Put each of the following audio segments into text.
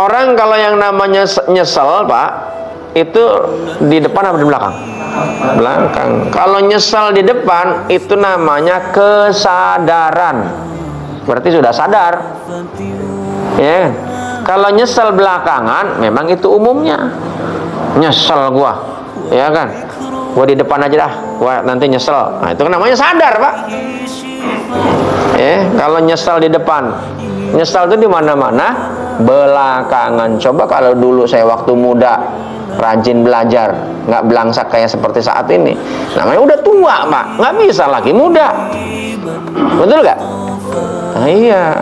Orang kalau yang namanya nyesel, Pak, itu di depan apa di belakang? Belakang. Kalau nyesel di depan, itu namanya kesadaran. Berarti sudah sadar. Ya. Kalau nyesel belakangan, memang itu umumnya. Nyesel gua, ya kan? Gua di depan aja dah, gua nanti nyesel. Nah, itu namanya sadar, Pak. Kalau nyesel di depan, nyesel itu di mana-mana, belakangan. Coba kalau dulu saya waktu muda rajin belajar, nggak belangsak kayak seperti saat ini, namanya udah tua, Pak, nggak bisa lagi muda. Betul nggak? Nah, iya.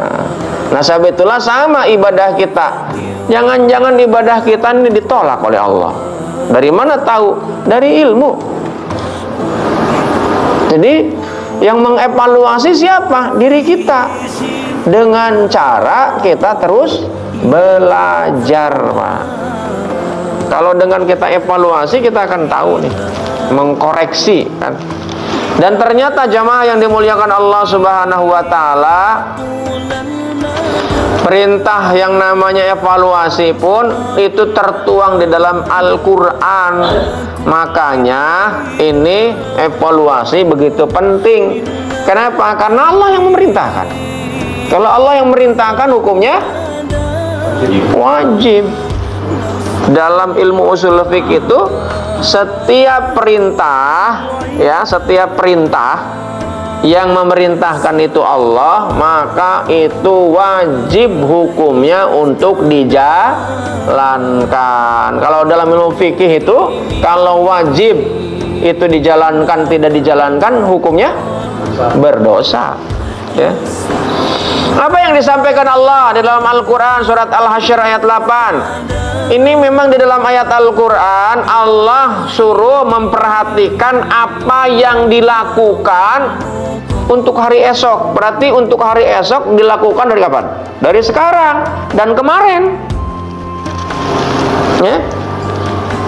Nah, sebab itulah sama ibadah kita. Jangan-jangan ibadah kita ini ditolak oleh Allah. Dari mana tahu? Dari ilmu. Jadi yang mengevaluasi siapa? Diri kita. Dengan cara kita terus belajar, Pak. Kalau dengan kita evaluasi, kita akan tahu nih, mengkoreksi kan. Dan ternyata jamaah yang dimuliakan Allah Subhanahu wa taala, perintah yang namanya evaluasi pun itu tertuang di dalam Al-Quran. Makanya ini evaluasi begitu penting. Kenapa? Karena Allah yang memerintahkan. Kalau Allah yang memerintahkan, hukumnya wajib. Dalam ilmu usul fiqh itu setiap perintah, ya, setiap perintah yang memerintahkan itu Allah, maka itu wajib hukumnya untuk dijalankan. Kalau dalam ilmu fikih itu, kalau wajib itu dijalankan, tidak dijalankan, hukumnya berdosa, ya. Apa yang disampaikan Allah di dalam Al-Quran surat Al-Hasyr ayat 8? Ini memang di dalam ayat Al-Quran Allah suruh memperhatikan apa yang dilakukan untuk hari esok. Berarti untuk hari esok dilakukan dari kapan? Dari sekarang dan kemarin, ya.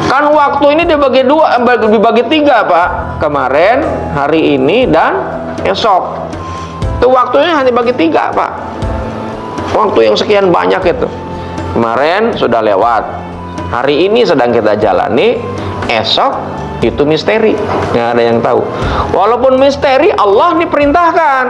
Kan waktu ini dibagi dua, dibagi tiga, Pak. Kemarin, hari ini, dan esok. Itu waktunya hanya bagi tiga, Pak. Waktu yang sekian banyak itu. Kemarin sudah lewat, hari ini sedang kita jalani, esok itu misteri, nggak ada yang tahu. Walaupun misteri, Allah diperintahkan,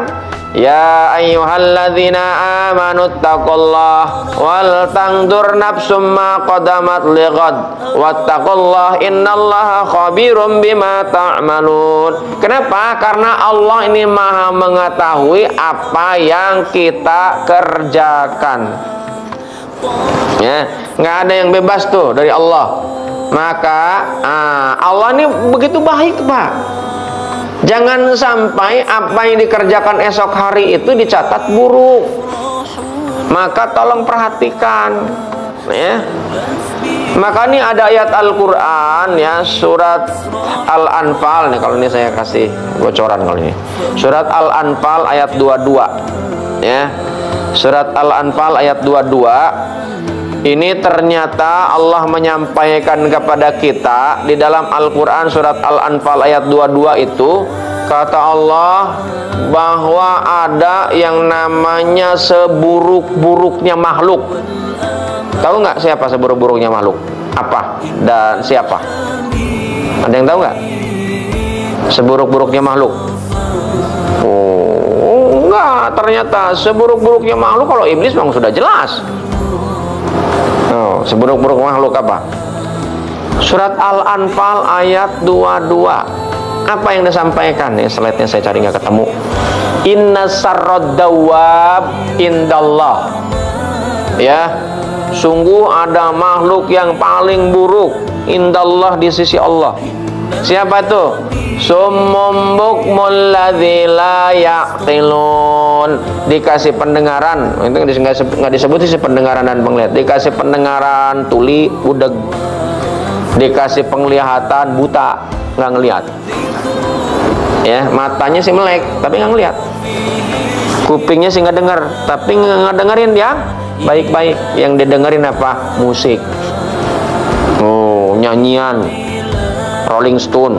ya ayyuhalladzina amanu taqullah wal tangdur nafsum ma qadamat lighad wattaqullah innallaha khabirum bima ta'malun. Kenapa? Karena Allah ini maha mengetahui apa yang kita kerjakan, ya. Nggak ada yang bebas tuh dari Allah. Maka Allah ini begitu baik, Pak. Jangan sampai apa yang dikerjakan esok hari itu dicatat buruk. Maka tolong perhatikan, ya. Maka ini ada ayat Al-Quran, ya, surat Al-Anfal nih. Kalau ini saya kasih bocoran kalau ini. Surat Al-Anfal ayat 22, ya. Surat Al-Anfal ayat 22. Ini ternyata Allah menyampaikan kepada kita di dalam Al-Quran surat Al-Anfal ayat 22 itu, kata Allah bahwa ada yang namanya seburuk-buruknya makhluk. Tahu nggak siapa seburuk-buruknya makhluk? Apa dan siapa? Ada yang tahu nggak? Seburuk-buruknya makhluk? Oh, enggak. Ternyata seburuk-buruknya makhluk kalau iblis memang sudah jelas. Oh, seburuk-buruk makhluk apa? Surat Al-Anfal ayat 22. Apa yang disampaikan? Nih, slide-nya saya cari nggak ketemu. Inna sarrad dawab indallah. Ya, sungguh ada makhluk yang paling buruk indallah, di sisi Allah. Siapa itu? Summum bukmul ladzi la yaqilun. Dikasih pendengaran, itu nggak disebut sih pendengaran dan penglihatan. Dikasih pendengaran tuli, udeg. Dikasih penglihatan buta, nggak ngelihat. Ya, matanya sih melek, tapi nggak ngelihat. Kupingnya sih nggak dengar, tapi nggak dengerin dia baik-baik. Yang didengerin apa? Musik. Oh, nyanyian Rolling Stone,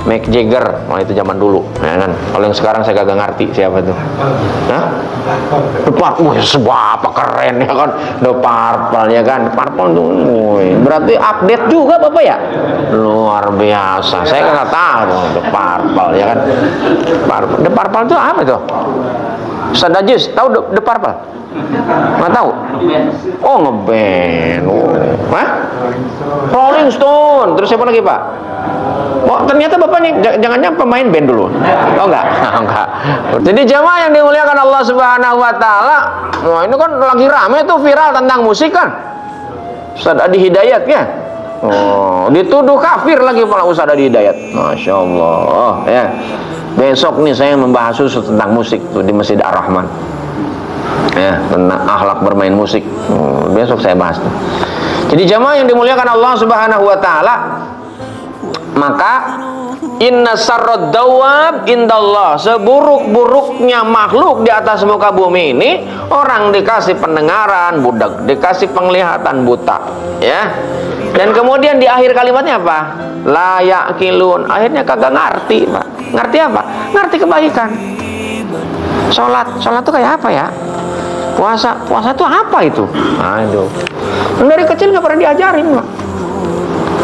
Mick Jagger, itu zaman dulu, ya kan? Kalau yang sekarang saya kagak ngerti siapa tuh. Hah? The Purple, wah seberapa keren ya kan? The Purple ya kan? The Purple tuh, berarti update juga Bapak ya? Luar biasa, saya nggak tahu The Purple ya kan? The Purple itu apa tuh? Ustaz Ajis, tahu The Purple? Nggak tahu? Oh ngeband. Hah? Rolling Stone. Terus siapa lagi Pak? Oh ternyata Bapak nih jangan-jangan pemain band dulu. Oh enggak? Enggak. Jadi jamaah yang dimuliakan Allah Subhanahu Wa Taala, wah ini kan lagi rame tuh viral tentang musik kan? Ustaz Adi Hidayat ya. Oh dituduh kafir lagi pula Ustaz Adi Hidayat. Masya Allah ya. Besok nih saya membahas khusus tentang musik tuh di Masjid Ar-Rahman. Ya, tentang akhlak bermain musik. Besok saya bahas tuh. Jadi jamaah yang dimuliakan Allah Subhanahu Wa Taala, maka inna sarrad dawab indallah, seburuk-buruknya makhluk di atas muka bumi ini orang dikasih pendengaran budak, dikasih penglihatan buta, ya. Dan kemudian di akhir kalimatnya apa? La yaqilun, akhirnya kagak ngerti, Pak. Ngerti apa? Ngerti kebaikan. Sholat itu kayak apa ya? Puasa itu apa itu? Aduh, dari kecil nggak pernah diajarin Pak.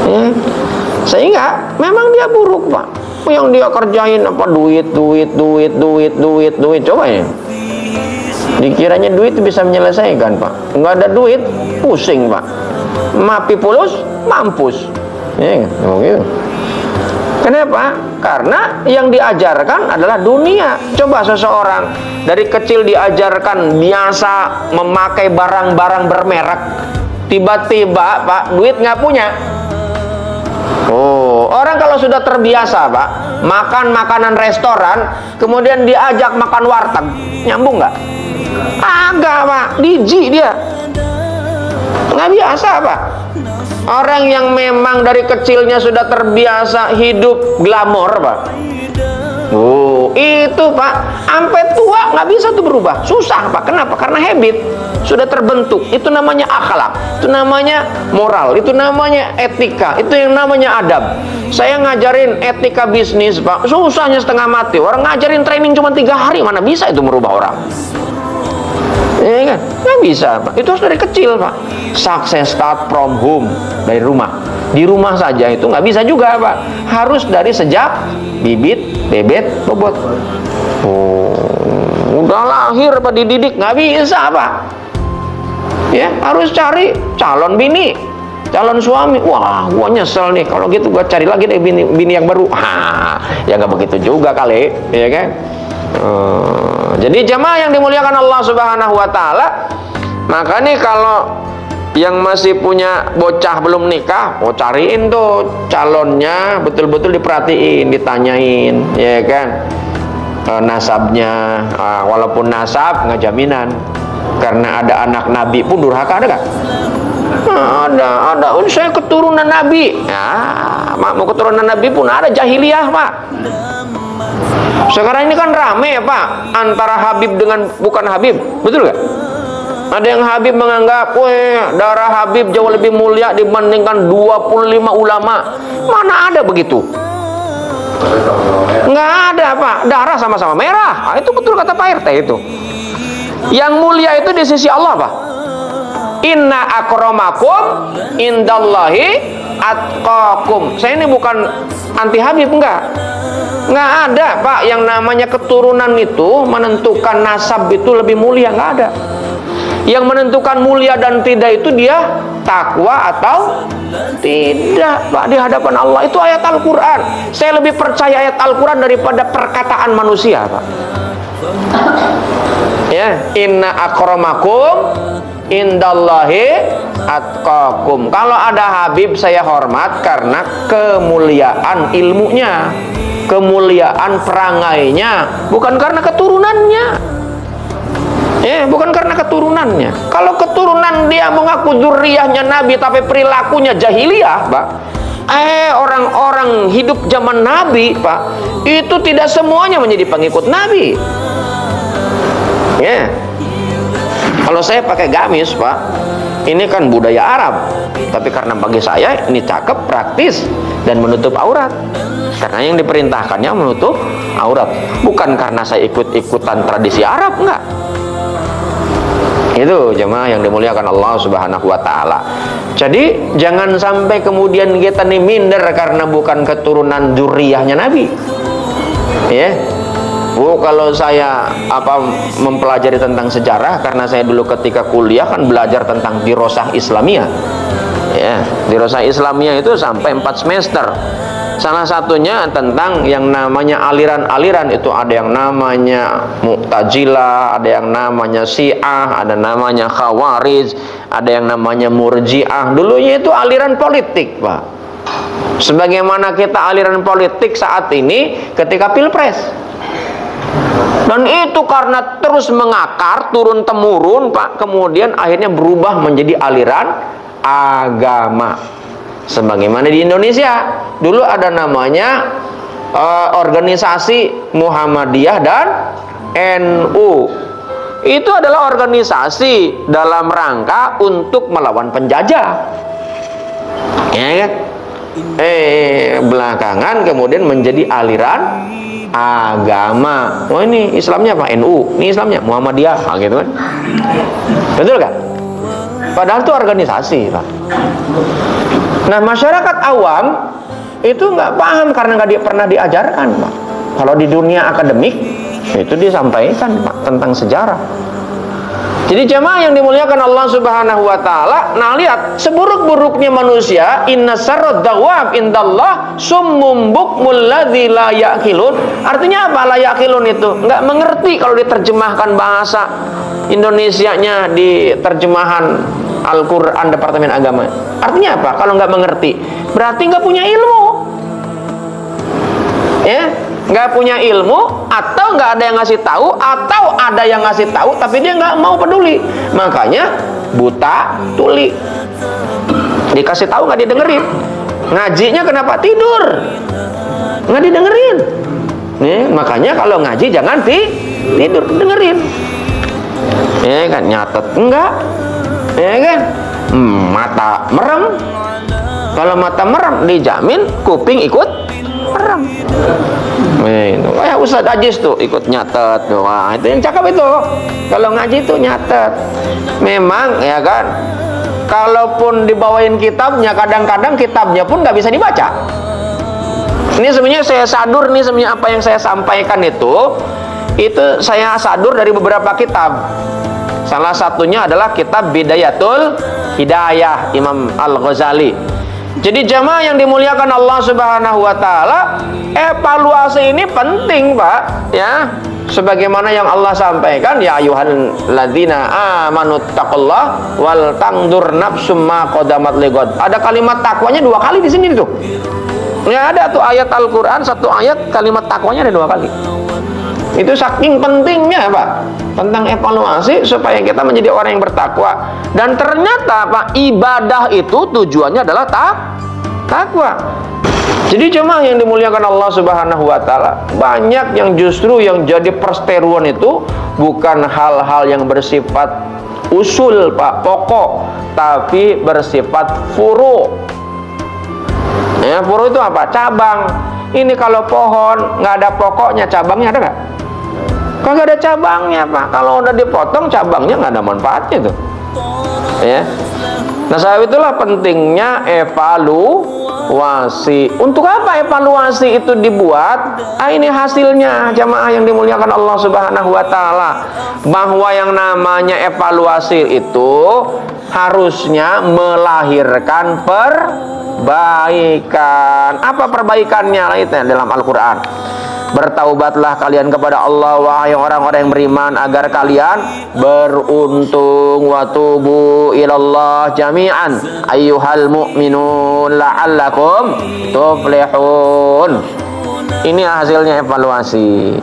Ya. Sehingga memang dia buruk Pak. Yang dia kerjain apa? Duit. Coba ya. Dikiranya duit bisa menyelesaikan Pak. Nggak ada duit, pusing Pak. Mapi pulus, mampus. Ya, gitu. Kenapa? Karena yang diajarkan adalah dunia. Coba seseorang dari kecil diajarkan biasa memakai barang-barang bermerek, tiba-tiba Pak duit nggak punya. Oh, orang kalau sudah terbiasa Pak makan makanan restoran, kemudian diajak makan warteg, nyambung nggak? Agak Pak, jijik dia. Nggak biasa Pak. Orang yang memang dari kecilnya sudah terbiasa hidup glamor Pak. Oh, itu Pak, sampai tua nggak bisa tuh berubah, susah Pak. Kenapa? Karena habit sudah terbentuk. Itu namanya akhlak, itu namanya moral, itu namanya etika, itu yang namanya adab. Saya ngajarin etika bisnis Pak, susahnya setengah mati. Orang ngajarin training cuma 3 hari, mana bisa itu merubah orang? Ya kan? Nggak bisa Pak. Itu harus dari kecil Pak. Success start from home, dari rumah. Di rumah saja itu nggak bisa juga Pak. Harus dari sejak bibit, bebet, bobot. Oh, udah lahir Pak dididik, nggak bisa Pak. Ya harus cari calon bini, calon suami. Wah, gua nyesel nih. Kalau gitu gua cari lagi deh bini yang baru. Ya nggak begitu juga kali, ya kan? Jadi jamaah yang dimuliakan Allah Subhanahu Wa Taala, maka nih kalau yang masih punya bocah belum nikah, mau cariin tuh calonnya, betul-betul diperhatiin, ditanyain, ya kan, nasabnya, walaupun nasab nggak jaminan, karena ada anak Nabi pun durhaka, ada nggak? Ada. Saya keturunan Nabi. Ya, mau keturunan Nabi pun ada jahiliyah Pak. Sekarang ini kan rame ya Pak, antara Habib dengan bukan Habib, betul gak? Ada yang Habib menganggap, darah Habib jauh lebih mulia dibandingkan 25 ulama. Mana ada begitu? Nggak ada Pak, darah sama-sama merah. Itu betul kata Pak RT itu. Yang mulia itu di sisi Allah Pak. Inna akramakum indallahi atqakum. Saya ini bukan anti Habib, enggak. Nggak ada Pak yang namanya keturunan itu menentukan nasab itu lebih mulia, nggak ada. Yang menentukan mulia dan tidak itu dia takwa atau tidak Pak di hadapan Allah. Itu ayat Al-Quran. Saya lebih percaya ayat Al-Quran daripada perkataan manusia Pak. Ya, inna akramakum indallahi atqakum. Kalau ada Habib saya hormat karena kemuliaan ilmunya, kemuliaan perangainya, bukan karena keturunannya. Bukan karena keturunannya. Kalau keturunan dia mengaku zuriyahnya Nabi tapi perilakunya jahiliyah, Pak. Orang-orang hidup zaman Nabi, Pak, itu tidak semuanya menjadi pengikut Nabi. Kalau saya pakai gamis, Pak, ini kan budaya Arab, tapi karena bagi saya ini cakep, praktis, dan menutup aurat. Karena yang diperintahkannya menutup aurat, bukan karena saya ikut-ikutan tradisi Arab, enggak. Itu jemaah yang dimuliakan Allah Subhanahu wa taala. Jadi jangan sampai kemudian kita nih minder karena bukan keturunan dzurriyyahnya Nabi. Ya. Kalau saya mempelajari tentang sejarah, karena saya dulu ketika kuliah kan belajar tentang dirosah Islamiyah. Ya, dirosah Islamiyah itu sampai 4 semester. Salah satunya tentang yang namanya aliran-aliran, itu ada yang namanya Mu'tazilah, ada yang namanya Syiah, ada namanya Khawarij, ada yang namanya Murji'ah. Dulunya itu aliran politik, Pak. Sebagaimana kita aliran politik saat ini ketika Pilpres. Dan itu karena terus mengakar turun-temurun, Pak, kemudian akhirnya berubah menjadi aliran agama. Sebagaimana di Indonesia dulu ada namanya organisasi Muhammadiyah dan NU. Itu adalah organisasi dalam rangka untuk melawan penjajah, ya kan? Belakangan kemudian menjadi aliran agama. Oh, ini Islamnya apa? NU. Ini Islamnya Muhammadiyah, gitu kan? Betul kan? Padahal itu organisasi, Pak. Nah, masyarakat awam itu nggak paham karena nggak pernah diajarkan, Pak. Kalau di dunia akademik itu disampaikan, Pak, tentang sejarah. Jadi jemaah yang dimuliakan Allah Subhanahu wa taala, nah lihat, seburuk-buruknya manusia, inna syarrad dawab indallah summum bukmul ladzi la yaqilun. Artinya apa la yaqilun itu? Nggak mengerti kalau diterjemahkan bahasa Indonesianya di terjemahan Al-Quran Departemen Agama. Artinya apa? Kalau nggak mengerti, berarti nggak punya ilmu. Ya, nggak punya ilmu, atau nggak ada yang ngasih tahu, atau ada yang ngasih tahu tapi dia nggak mau peduli. Makanya buta tuli. Dikasih tahu nggak didengerin. Ngajinya kenapa tidur? Nggak didengerin. Nih, makanya kalau ngaji jangan tidur, dengerin. Ya kan, nyatet enggak? Ya kan? Mata merem. Kalau mata merem dijamin kuping ikut merem. Kayak Ustaz Ajis tuh ikut nyatet. Wah, itu yang cakep itu. Kalau ngaji itu nyatet. Memang ya kan, kalaupun dibawain kitabnya, kadang-kadang kitabnya pun nggak bisa dibaca. Ini sebenarnya saya sadur nih, sebenarnya apa yang saya sampaikan itu saya sadur dari beberapa kitab. Salah satunya adalah kitab Bidayatul Hidayah Imam Al-Ghazali. Jadi jamaah yang dimuliakan Allah Subhanahu wa taala, evaluasi ini penting, Pak, ya. Sebagaimana yang Allah sampaikan, ya ayyuhalladzina amanu taqullah wal tangdur nafsum ma qaddamat lighad. Ada kalimat takwanya 2 kali di sini tuh. Ya, ada tuh ayat Al-Qur'an, satu ayat kalimat takwanya ada 2 kali. Itu saking pentingnya, Pak, tentang evaluasi supaya kita menjadi orang yang bertakwa. Dan ternyata, Pak, ibadah itu tujuannya adalah takwa. Jadi jemaah yang dimuliakan Allah Subhanahu wa taala, banyak yang justru yang jadi perseteruan itu bukan hal-hal yang bersifat usul, Pak, pokok, tapi bersifat furu. Ya, furu itu apa? Cabang. Ini kalau pohon nggak ada pokoknya, cabangnya ada nggak? Kagak ada cabangnya, Pak. Kalau udah dipotong cabangnya nggak ada manfaatnya tuh. Ya. Nah, sebab itulah pentingnya evaluasi. Untuk apa evaluasi itu dibuat? Ini hasilnya jamaah yang dimuliakan Allah Subhanahu wa taala. Bahwa yang namanya evaluasi itu harusnya melahirkan perbaikan. Apa perbaikannya? Itu dalam Al-Qur'an. Bertaubatlah kalian kepada Allah, wahai orang-orang yang beriman, agar kalian beruntung. Wa tubu ilallah jami'an ayyuhal mu'minun la'allakum tuflihun. Ini hasilnya evaluasi.